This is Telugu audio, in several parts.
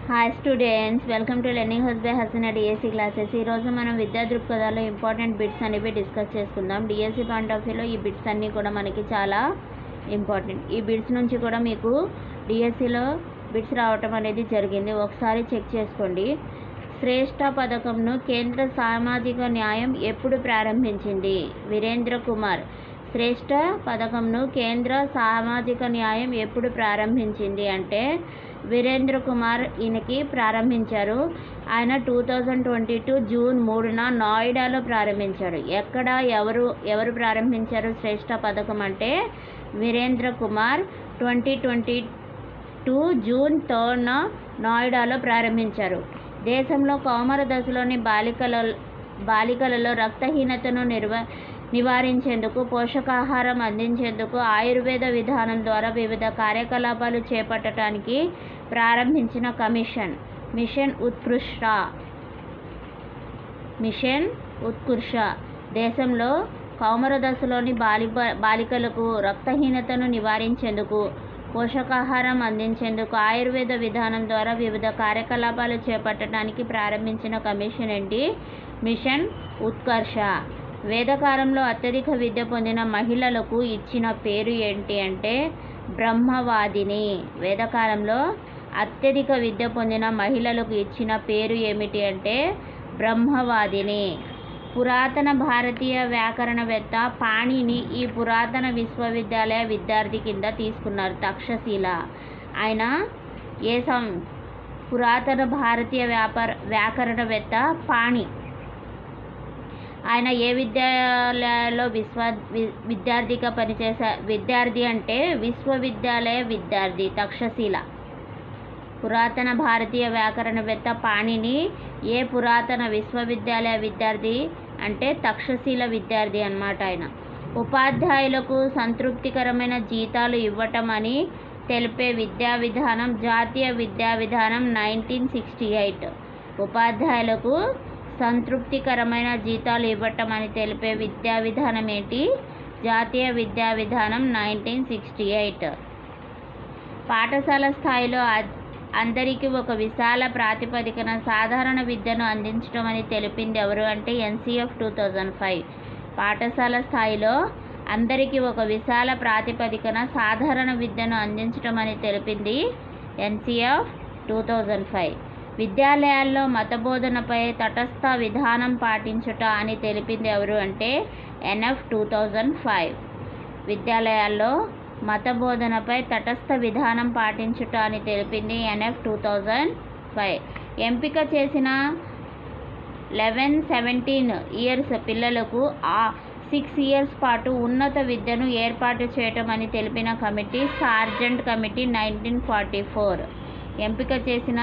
Hi students, welcome to learning house by Haseena DSC classes. ఈరోజు మనం విద్యా దృక్పథాల్లో ఇంపార్టెంట్ బిట్స్ అనేవి డిస్కస్ చేసుకుందాం. డిఎస్సి పాయింట్ ఆఫ్ వ్యూలో ఈ బిట్స్ అన్నీ కూడా మనకి చాలా ఇంపార్టెంట్. ఈ బిట్స్ నుంచి కూడా మీకు డిఎస్సిలో బిట్స్ రావటం అనేది జరిగింది, ఒకసారి చెక్ చేసుకోండి. శ్రేష్ఠ పథకంను కేంద్ర సామాజిక న్యాయం ఎప్పుడు ప్రారంభించింది? వీరేంద్ర కుమార్. శ్రేష్ఠ పథకంను కేంద్ర సామాజిక న్యాయం ఎప్పుడు ప్రారంభించింది అంటే వీరేంద్ర కుమార్ ఈయనకి ప్రారంభించారు. ఆయన 2022 జూన్ 3న నోయిడాలో ప్రారంభించాడు. ఎక్కడ ఎవరు ప్రారంభించారు శ్రేష్ఠ పథకం అంటే వీరేంద్ర కుమార్ 2022 జూన్ 3న నోయిడాలో ప్రారంభించారు. దేశంలో కౌమార దశలోని బాలికలలో రక్తహీనతను నివారించేందుకు, పోషకాహారం అందించేందుకు ఆయుర్వేద విధానం ద్వారా వివిధ కార్యకలాపాలు చేపట్టడానికి ప్రారంభించిన కమిషన్ మిషన్ ఉత్కర్ష. దేశంలో కౌమార దశలోని బాలికలకు రక్తహీనతను నివారించేందుకు, పోషకాహారం అందించేందుకు ఆయుర్వేద విధానం ద్వారా వివిధ కార్యకలాపాలు చేపట్టడానికి ప్రారంభించిన కమిషన్ ఏంటి? మిషన్ ఉత్కర్ష. వేదకాలంలో అత్యధిక విద్య పొందిన మహిళలకు ఇచ్చిన పేరు ఏంటి అంటే బ్రహ్మవాదిని. వేదకాలంలో అత్యధిక విద్య పొందిన మహిళలకు ఇచ్చిన పేరు ఏమిటి అంటే బ్రహ్మవాదిని. పురాతన భారతీయ వ్యాకరణవేత్త పాణిని ఈ పురాతన విశ్వవిద్యాలయ విద్యార్థి కింద తీసుకున్నారు. తక్షశిల. ఆయన పురాతన భారతీయ వ్యాకరణవేత్త పాణి. ఆయన ఏ విద్యాలయాల్లో విద్యార్థిగా విద్యార్థి అంటే విశ్వవిద్యాలయ విద్యార్థి తక్షశిల. పురాతన భారతీయ వ్యాకరణవేత్త పాణిని ఏ పురాతన విశ్వవిద్యాలయ విద్యార్థి అంటే తక్షశిల విద్యార్థి అన్నమాట ఆయన. ఉపాధ్యాయులకు సంతృప్తికరమైన జీతాలు ఇవ్వటం అని తెలిపే విద్యా విధానం జాతీయ విద్యా విధానం 1968. ఉపాధ్యాయులకు సంతృప్తికరమైన జీతాలు ఇవ్వటం అని తెలిపే విద్యా విధానం ఏంటి? జాతీయ విద్యా విధానం 1968. పాఠశాల స్థాయిలో అందరికీ ఒక విశాల ప్రాతిపదికన సాధారణ విద్యను అందించడం అని తెలిపింది ఎవరు అంటే NCF 2005. పాఠశాల స్థాయిలో అందరికీ ఒక విశాల ప్రాతిపదికన సాధారణ విద్యను అందించడం అని తెలిపింది NCF 2005. విద్యాలయాల్లో మతబోధనపై తటస్థ విధానం పాటించుట అని తెలిపింది ఎవరు అంటే NF 2005. విద్యాలయాల్లో మతబోధనపై తటస్థ విధానం పాటించుట అని తెలిపింది NF 2005. ఎంపిక చేసిన 11-17 ఇయర్స్ పిల్లలకు 6 ఇయర్స్ పాటు ఉన్నత విద్యను ఏర్పాటు చేయటం అని తెలిపిన కమిటీ సార్జెంట్ కమిటీ 1944. ఎంపిక చేసిన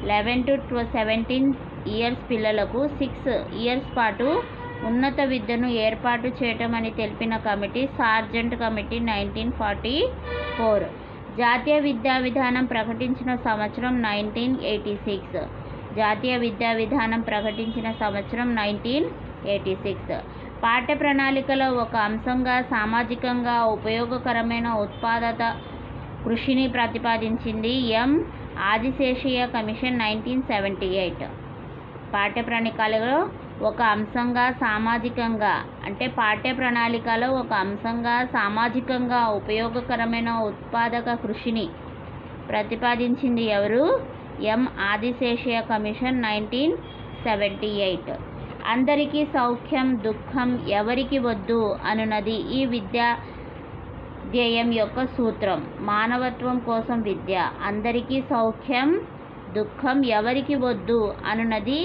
11 to 17 ఇయర్స్ పిల్లలకు 6 ఇయర్స్ పాటు ఉన్నత విద్యను ఏర్పాటు చేయటం అని తెలిపిన కమిటీ సార్జెంట్ కమిటీ 1944. జాతీయ విద్యా విధానం ప్రకటించిన సంవత్సరం 1986. జాతీయ విద్యా విధానం ప్రకటించిన సంవత్సరం 1986. పాఠ్య ప్రణాళికలో ఒక అంశంగా సామాజికంగా ఉపయోగకరమైన ఉత్పాదక కృషిని ప్రతిపాదించింది ఆదిశేషయ్య కమిషన్ 1978. పాఠ్య ప్రణాళికలో ఒక అంశంగా సామాజికంగా అంటే పాఠ్య ప్రణాళికలో ఒక అంశంగా సామాజికంగా ఉపయోగకరమైన ఉత్పాదక కృషిని ప్రతిపాదించింది ఎవరు? ఆదిశేషయ్య కమిషన్ 1978. అందరికీ సౌఖ్యం దుఃఖం ఎవరికి వద్దు అనున్నది ఈ విద్యా ధ్యేయం యొక్క సూత్రం. మానవత్వం కోసం విద్య. అందరికీ సౌఖ్యం దుఃఖం ఎవరికి వద్దు అనున్నది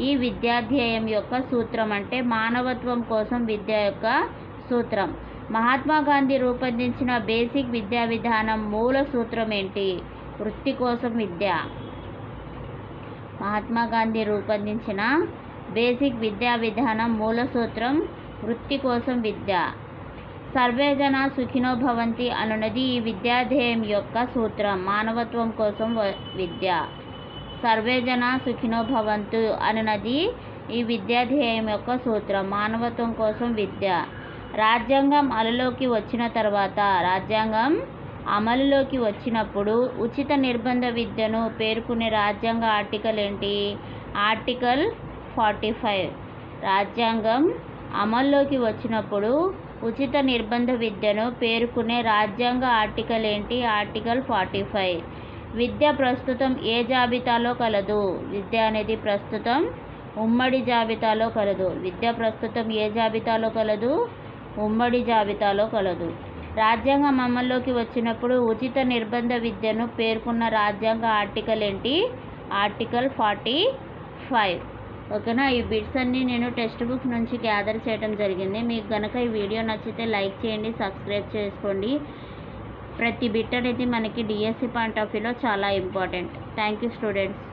ఈ విద్యాధ్యేయం యొక్క సూత్రం అంటే మానవత్వం కోసం విద్య యొక్క సూత్రం. మహాత్మా గాంధీ రూపొందించిన బేసిక్ విద్యా విధానం మూల సూత్రం ఏంటి? వృత్తి కోసం విద్య. మహాత్మా గాంధీ రూపొందించిన బేసిక్ విద్యా విధానం మూల సూత్రం వృత్తి కోసం విద్య. సర్వే జనా సుఖినో భవంతి అనున్నది ఈ విద్యాధ్యేయం యొక్క సూత్రం. మానవత్వం కోసం విద్య. సర్వే జనా సుఖినో భవంతు అనున్నది ఈ విద్యాధ్యేయం యొక్క సూత్రం. మానవత్వం కోసం విద్య. రాజ్యాంగం అమలులోకి వచ్చిన తర్వాత అమలులోకి వచ్చినప్పుడు ఉచిత నిర్బంధ విద్యను పేర్కొనే రాజ్యాంగ ఆర్టికల్ ఏంటి? ఆర్టికల్ 45. రాజ్యాంగం అమల్లోకి వచ్చినప్పుడు ఉచిత నిర్బంధ విద్యను పేర్కొనే రాజ్యాంగ ఆర్టికల్ ఏంటి? ఆర్టికల్ 45. విద్య ప్రస్తుతం ఏ జాబితాలో కలదు? విద్య అనేది ప్రస్తుతం ఉమ్మడి జాబితాలో కలదు. విద్య ప్రస్తుతం ఏ జాబితాలో కలదు? ఉమ్మడి జాబితాలో కలదు. రాజ్యాంగం అమల్లోకి వచ్చినప్పుడు ఉచిత నిర్బంధ విద్యను పేర్కొన్న రాజ్యాంగ ఆర్టికల్ ఏంటి? ఆర్టికల్ 45. ఓకేనా? ఈ బిట్స్ అన్నీ నేను టెక్స్ట్ బుక్ నుంచి గ్యాదర్ చేయడం జరిగింది. మీకు కనుక ఈ వీడియో నచ్చితే లైక్ చేయండి, సబ్స్క్రైబ్ చేసుకోండి. ప్రతి బిట్ అనేది మనకి డిఎస్సి పాయింట్ ఆఫ్ వ్యూలో చాలా ఇంపార్టెంట్. Thank you students.